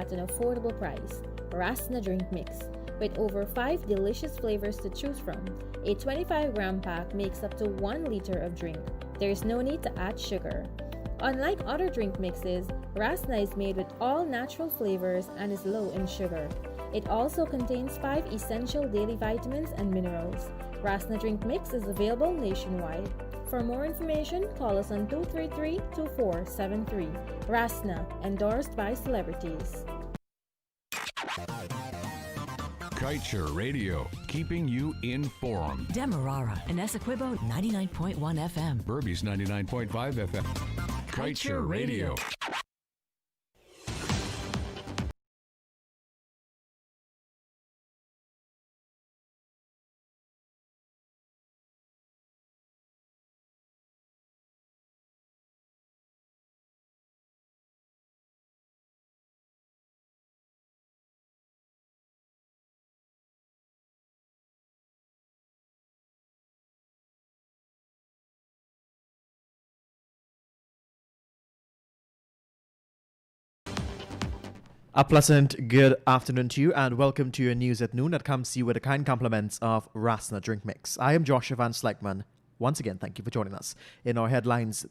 at an affordable price. Rasna Drink Mix. With over 5 delicious flavors to choose from, a 25-gram pack makes up to 1 liter of drink. There is no need to add sugar. Unlike other drink mixes, Rasna is made with all natural flavors and is low in sugar. It also contains 5 essential daily vitamins and minerals. Rasna Drink Mix is available nationwide. For more information, call us on 233-2473. Rasna, endorsed by celebrities. Kaieteur Radio, keeping you informed. Demerara and Essequibo 99.1 FM. Berbice 99.5 FM. Kaieteur Radio. A pleasant good afternoon to you and welcome to your news at noon that comes to you with the kind compliments of Rasna Drink Mix. I am Joshua Van Sleckman. Once again, thank you for joining us. In our headlines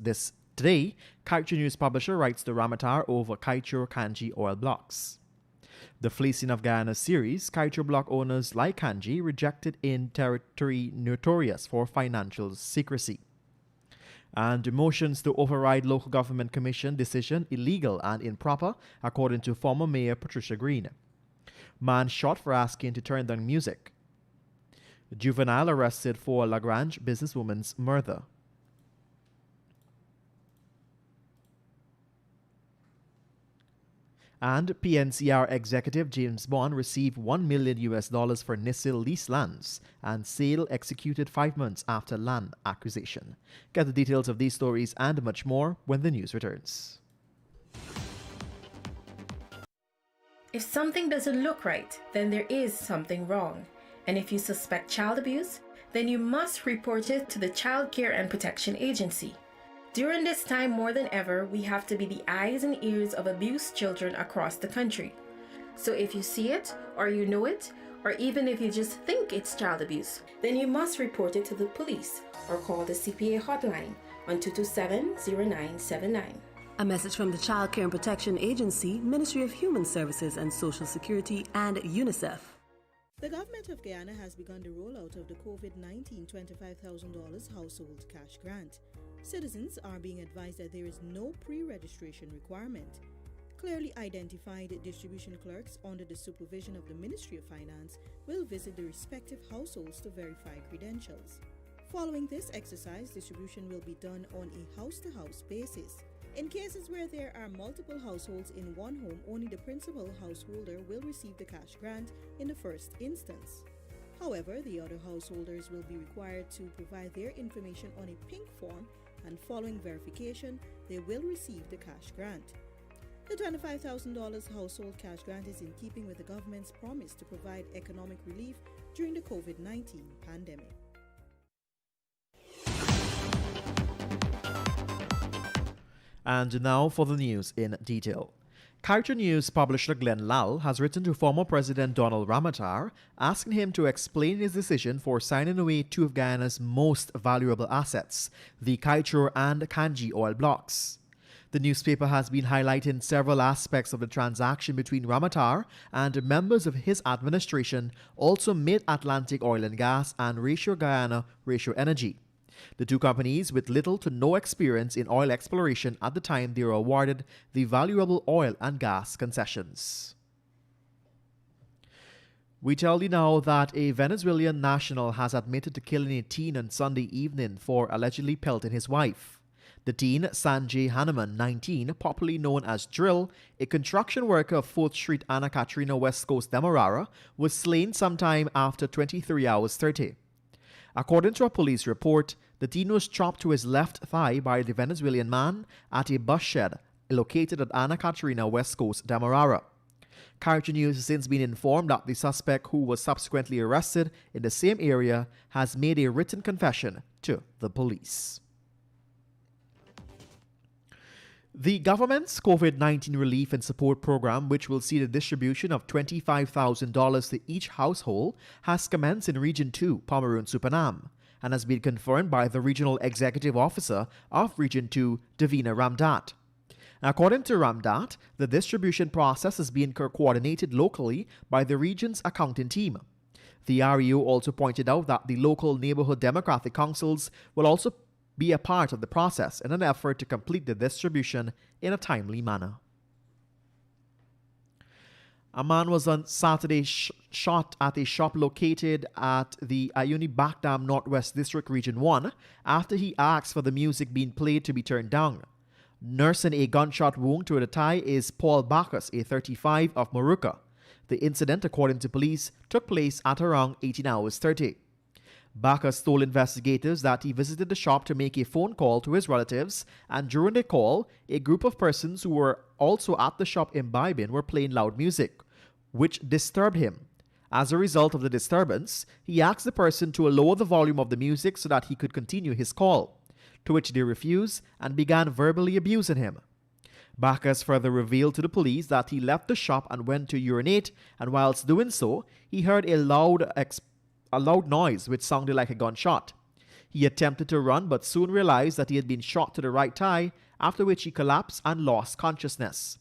today, Kaieteur News publisher writes to Ramatar over Kaieteur Kanji oil blocks. The Fleecing of Guyana series, Kaieteur block owners like Kanji rejected in territory notorious for financial secrecy. And motions to override local government commission decision illegal and improper, according to former Mayor Patricia Green. Man shot for asking to turn down music. Juvenile arrested for Lagrange businesswoman's murder. And PNCR executive James Bond received $1 million for Nissil lease lands, and sale executed 5 months after land acquisition. Get the details of these stories and much more when the news returns. If something doesn't look right, then there is something wrong. And if you suspect child abuse, then you must report it to the Child Care and Protection Agency. During this time more than ever, we have to be the eyes and ears of abused children across the country. So if you see it, or you know it, or even if you just think it's child abuse, then you must report it to the police or call the CPA hotline on 227-0979. A message from the Child Care and Protection Agency, Ministry of Human Services and Social Security, and UNICEF. The government of Guyana has begun the rollout of the COVID-19 $25,000 household cash grant. Citizens are being advised that there is no pre-registration requirement. Clearly identified distribution clerks under the supervision of the Ministry of Finance will visit the respective households to verify credentials. Following this exercise, distribution will be done on a house-to-house basis. In cases where there are multiple households in one home, only the principal householder will receive the cash grant in the first instance. However, the other householders will be required to provide their information on a pink form, and following verification, they will receive the cash grant. The $25,000 household cash grant is in keeping with the government's promise to provide economic relief during the COVID-19 pandemic. And now for the news in detail. Kaieteur News publisher Glenn Lal has written to former President Donald Ramatar asking him to explain his decision for signing away 2 of Guyana's most valuable assets, the Kaieteur and Kanji oil blocks. The newspaper has been highlighting several aspects of the transaction between Ramatar and members of his administration, also Mid-Atlantic Oil and Gas and Ratio Guyana Ratio Energy. The 2 companies with little to no experience in oil exploration at the time they were awarded the valuable oil and gas concessions. We tell you now that a Venezuelan national has admitted to killing a teen on Sunday evening for allegedly pelting his wife. The teen, Sanjay Hanuman, 19, popularly known as Drill, a construction worker of 4th Street, Anna Katrina, West Coast, Demerara, was slain sometime after 23 hours 30. According to a police report, the teen was chopped to his left thigh by the Venezuelan man at a bus shed located at Anna Katrina, West Coast, Demerara. Kaieteur News has since been informed that the suspect, who was subsequently arrested in the same area, has made a written confession to the police. The government's COVID-19 relief and support program, which will see the distribution of $25,000 to each household, has commenced in Region 2, Pomeroon Supernam, and has been confirmed by the Regional Executive Officer of Region 2, Davina Ramdat. According to Ramdat, the distribution process is being coordinated locally by the region's accounting team. The REO also pointed out that the local neighborhood democratic councils will also be a part of the process in an effort to complete the distribution in a timely manner. A man was on Saturday shot at a shop located at the Ayuni Bakdam Northwest District Region 1 after he asked for the music being played to be turned down. Nursing a gunshot wound to the thigh is Paul Bacchus, a 35 of Moruca. The incident, according to police, took place at around 18 hours 30. Bacchus told investigators that he visited the shop to make a phone call to his relatives, and during the call, a group of persons who were also at the shop imbibing were playing loud music, which disturbed him. As a result of the disturbance, he asked the person to lower the volume of the music so that he could continue his call, to which they refused and began verbally abusing him. Bacchus further revealed to the police that he left the shop and went to urinate, and whilst doing so, he heard a loud noise which sounded like a gunshot. He attempted to run but soon realized that he had been shot to the right thigh, after which he collapsed and lost consciousness.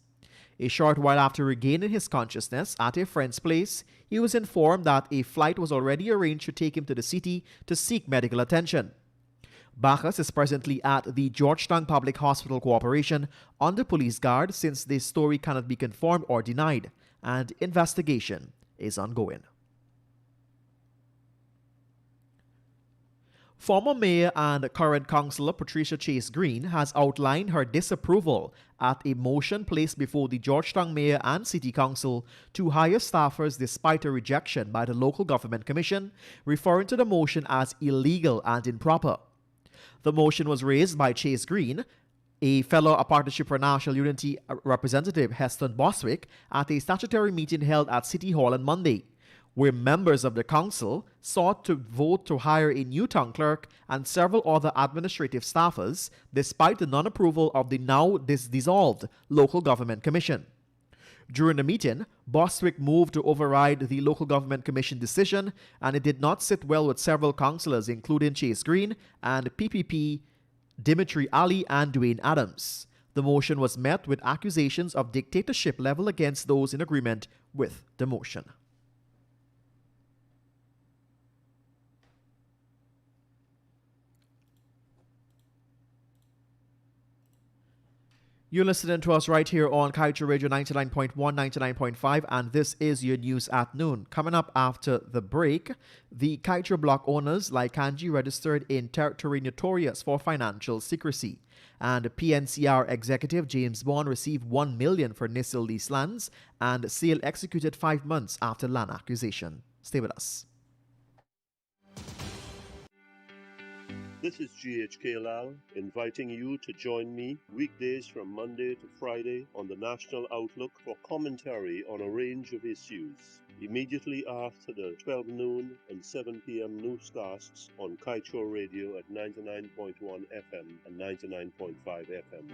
A short while after regaining his consciousness at a friend's place, he was informed that a flight was already arranged to take him to the city to seek medical attention. Bacchus is presently at the Georgetown Public Hospital Corporation under police guard since this story cannot be confirmed or denied, and investigation is ongoing. Former Mayor and current Councillor Patricia Chase Green has outlined her disapproval at a motion placed before the Georgetown Mayor and City Council to hire staffers despite a rejection by the Local Government Commission, referring to the motion as illegal and improper. The motion was raised by Chase Green, a fellow Partnership for National Unity representative Heston Boswick, at a statutory meeting held at City Hall on Monday, where members of the council sought to vote to hire a new town clerk and several other administrative staffers, despite the non-approval of the now dissolved Local Government Commission. During the meeting, Boswick moved to override the Local Government Commission decision, and it did not sit well with several councillors, including Chase Green and PPP Dimitri Ali and Dwayne Adams. The motion was met with accusations of dictatorship leveled against those in agreement with the motion. You're listening to us right here on Kaieteur Radio 99.1, 99.5, and this is your news at noon. Coming up after the break, the Kaieteur block owners like Kanji registered in territory notorious for financial secrecy, and PNCR executive James Bond received $1 million for Nissil lease lands, and sale executed 5 months after land acquisition. Stay with us. This is GHK Lal inviting you to join me weekdays from Monday to Friday on the National Outlook for commentary on a range of issues, immediately after the 12 noon and 7 p.m. newscasts on Kaieteur Radio at 99.1 FM and 99.5 FM.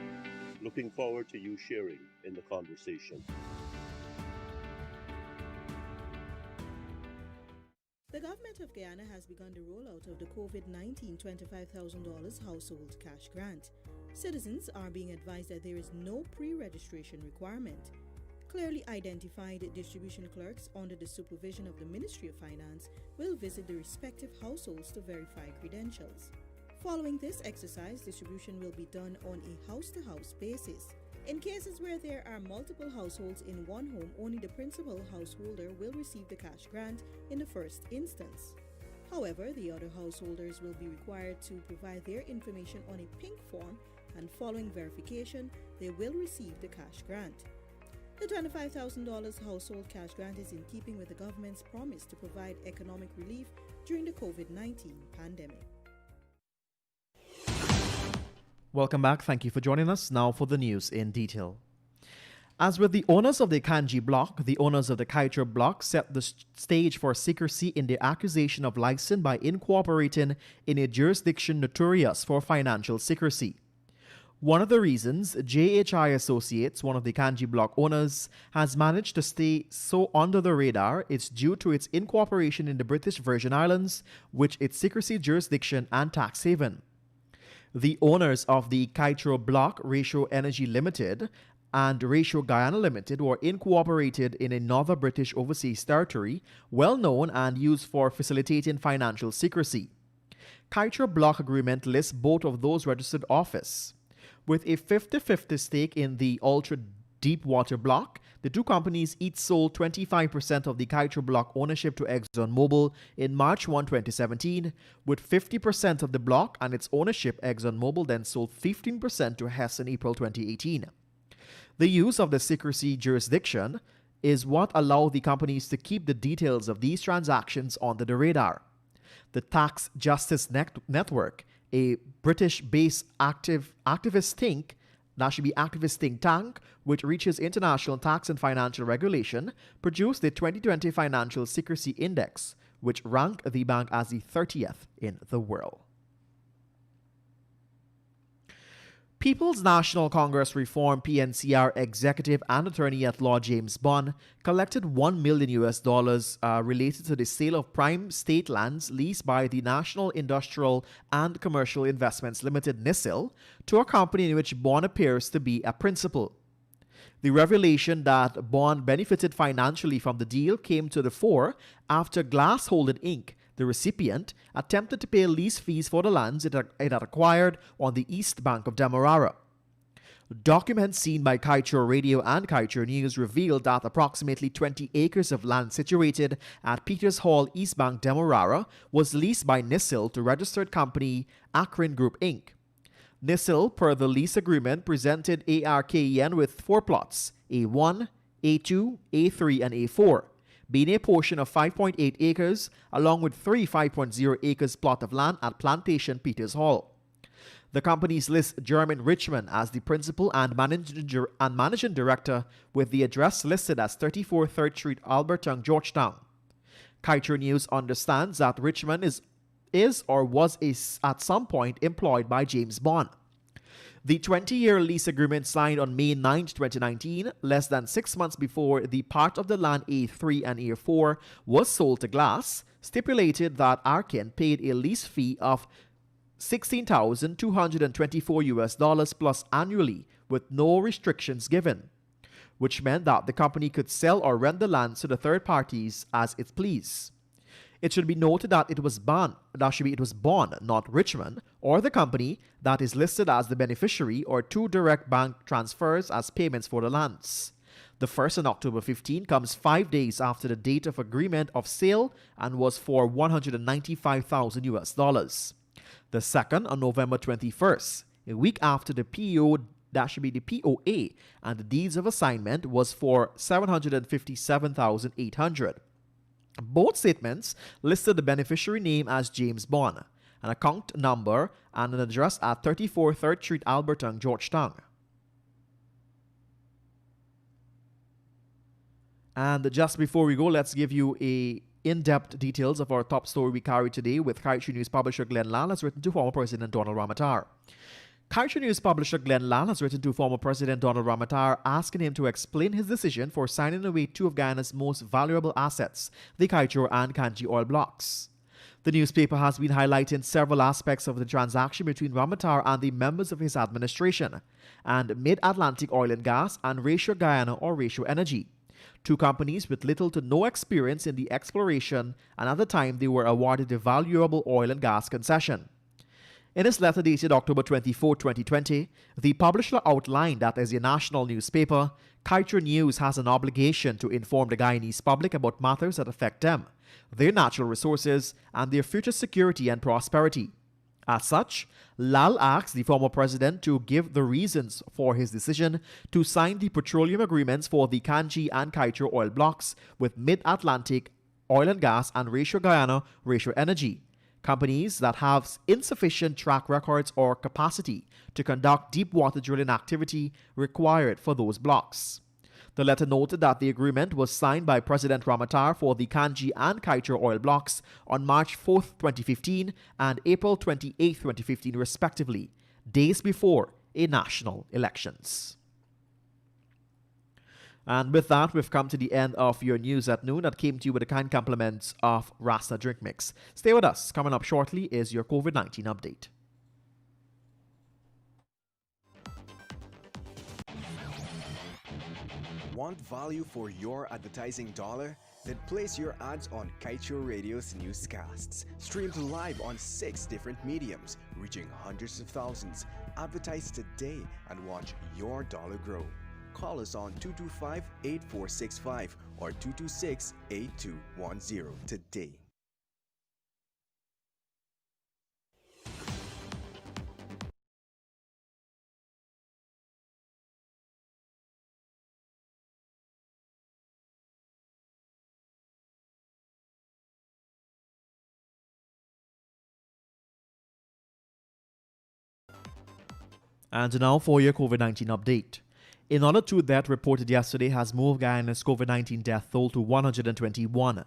Looking forward to you sharing in the conversation. The government of Guyana has begun the rollout of the COVID-19 $25,000 household cash grant. Citizens are being advised that there is no pre-registration requirement. Clearly identified distribution clerks under the supervision of the Ministry of Finance will visit the respective households to verify credentials. Following this exercise, distribution will be done on a house-to-house basis. In cases where there are multiple households in one home, only the principal householder will receive the cash grant in the first instance. However, the other householders will be required to provide their information on a pink form, and following verification, they will receive the cash grant. The $25,000 household cash grant is in keeping with the government's promise to provide economic relief during the COVID-19 pandemic. Welcome back. Thank you for joining us. Now for the news in detail. As with the owners of the Kanji block, the owners of the Kaieteur block set the stage for secrecy in their accusation of license by incorporating in a jurisdiction notorious for financial secrecy. One of the reasons JHI Associates, one of the Kanji block owners, has managed to stay so under the radar is due to its incorporation in the British Virgin Islands, which its secrecy jurisdiction and tax haven. The owners of the Kaieteur block, Ratio Energy Limited, and Ratio Guyana Limited were incorporated in another British overseas territory, well known and used for facilitating financial secrecy. Kaieteur block agreement lists both of those registered office. With a 50-50 stake in the ultra-deepwater block, the two companies each sold 25% of the Kaieteur block ownership to ExxonMobil in March 1, 2017. With 50% of the block and its ownership, ExxonMobil then sold 15% to Hess in April 2018. The use of the secrecy jurisdiction is what allowed the companies to keep the details of these transactions under the radar. The Tax Justice Network, a British-based activist think tank, which reaches international tax and financial regulation, produced the 2020 Financial Secrecy Index, which ranked the bank as the 30th in the world. People's National Congress Reform PNCR executive and attorney-at-law James Bond collected $1 million related to the sale of prime state lands leased by the National Industrial and Commercial Investments Limited (NISIL) to a company in which Bond appears to be a principal. The revelation that Bond benefited financially from the deal came to the fore after Glass Holding Inc., the recipient, attempted to pay lease fees for the lands it had acquired on the east bank of Demerara. Documents seen by Kaieteur Radio and Kaieteur News revealed that approximately 20 acres of land situated at Peters Hall, East Bank, Demerara, was leased by NISIL to registered company Akron Group Inc. NISIL, per the lease agreement, presented ARKEN with 4 plots, A1, A2, A3, and A4, being a portion of 5.8 acres, along with 3 5.0 acres plot of land at Plantation Peters Hall. The companies list Jeremy Richmond as the principal and managing director, with the address listed as 34 3rd Street, Alberton, Georgetown. Kaieteur News understands that Richmond is or was at some point employed by James Bond. The 20-year lease agreement signed on May 9, 2019, less than 6 months before the part of the land A3 and A4 was sold to Glass, stipulated that Arkin paid a lease fee of $16,224 plus annually, with no restrictions given, which meant that the company could sell or rent the land to the third parties as it pleased. It should be noted that it was Bond, not Richmond, or the company that is listed as the beneficiary, or 2 direct bank transfers as payments for the lands. The first on October 15 comes 5 days after the date of agreement of sale and was for $195,000. The second on November 21st, a week after the POA and the deeds of assignment, was for $757,800. Both statements listed the beneficiary name as James Bond, an account number, and an address at 34 3rd Street, Alberton, Georgetown. And just before we go, let's give you in-depth details of our top story we carry today with Kaieteur News publisher Glenn Lal has written to former President Donald Ramotar. Kaieteur News publisher Glenn Lal has written to former President Donald Ramotar asking him to explain his decision for signing away 2 of Guyana's most valuable assets, the Kaieteur and Kanji oil blocks. The newspaper has been highlighting several aspects of the transaction between Ramotar and the members of his administration, and Mid-Atlantic Oil and Gas and Ratio Guyana or Ratio Energy, 2 companies with little to no experience in the exploration, and at the time they were awarded a valuable oil and gas concession. In his letter dated October 24, 2020, the publisher outlined that as a national newspaper, Kaieteur News has an obligation to inform the Guyanese public about matters that affect them, their natural resources, and their future security and prosperity. As such, Lal asked the former president to give the reasons for his decision to sign the petroleum agreements for the Kanji and Kaieteur oil blocks with Mid-Atlantic Oil and Gas and Ratio Guyana, Ratio Energy, companies that have insufficient track records or capacity to conduct deep water drilling activity required for those blocks. The letter noted that the agreement was signed by President Ramotar for the Kanji and Kaieteur oil blocks on March 4, 2015 and April 28, 2015 respectively, days before a national elections. And with that, we've come to the end of your news at noon that came to you with the kind compliments of Rasna Drink Mix. Stay with us. Coming up shortly is your COVID-19 update. Want value for your advertising dollar? Then place your ads on Kaieteur Radio's Newscasts. Streamed live on 6 different mediums, reaching hundreds of thousands. Advertise today and watch your dollar grow. Call us on 225-8465 or 226-8210 today. And now for your COVID-19 update. Another 2 deaths reported yesterday has moved Guyana's COVID-19 death toll to 121.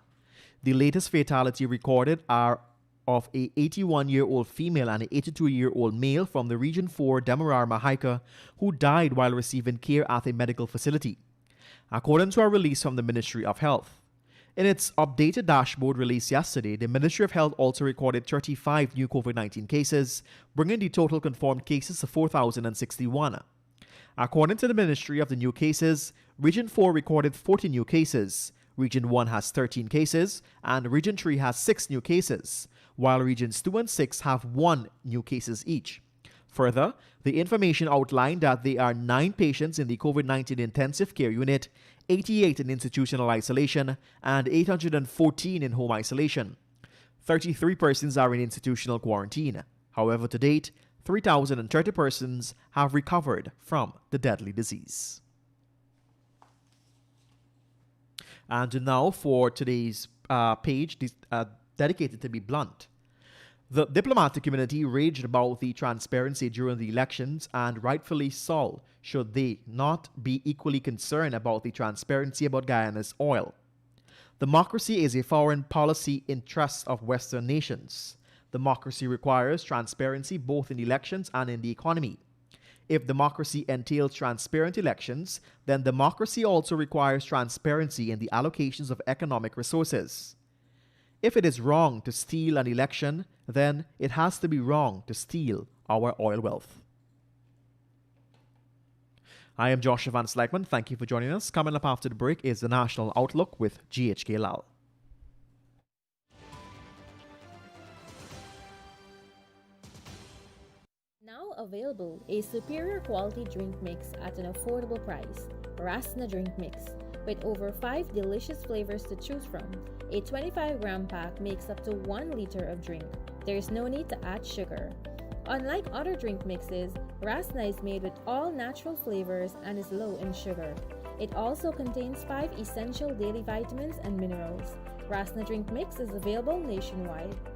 The latest fatality recorded are of a 81-year-old female and an 82-year-old male from the Region 4 Demerara Haika who died while receiving care at a medical facility, according to a release from the Ministry of Health. In its updated dashboard released yesterday, the Ministry of Health also recorded 35 new COVID-19 cases, bringing the total confirmed cases to 4,061. According to the Ministry of the new cases, Region 4 recorded 40 new cases, Region 1 has 13 cases, and Region 3 has 6 new cases, while Regions 2 and 6 have 1 new cases each. Further, the information outlined that there are 9 patients in the COVID-19 intensive care unit, 88 in institutional isolation, and 814 in home isolation. 33 persons are in institutional quarantine. However, to date, 3,030 persons have recovered from the deadly disease. And now for today's page dedicated to be blunt. The diplomatic community raged about the transparency during the elections, and rightfully so, should they not be equally concerned about the transparency about Guyana's oil. Democracy is a foreign policy interest of Western nations. Democracy requires transparency both in elections and in the economy. If democracy entails transparent elections, then democracy also requires transparency in the allocations of economic resources. If it is wrong to steal an election, then it has to be wrong to steal our oil wealth. I am Joshua Van Slegman. Thank you for joining us. Coming up after the break is the National Outlook with GHK Lal. Now available, a superior quality drink mix at an affordable price. Rasna Drink Mix. With over 5 delicious flavors to choose from, a 25-gram pack makes up to 1 liter of drink. There is no need to add sugar. Unlike other drink mixes, Rasna is made with all natural flavors and is low in sugar. It also contains 5 essential daily vitamins and minerals. Rasna Drink Mix is available nationwide.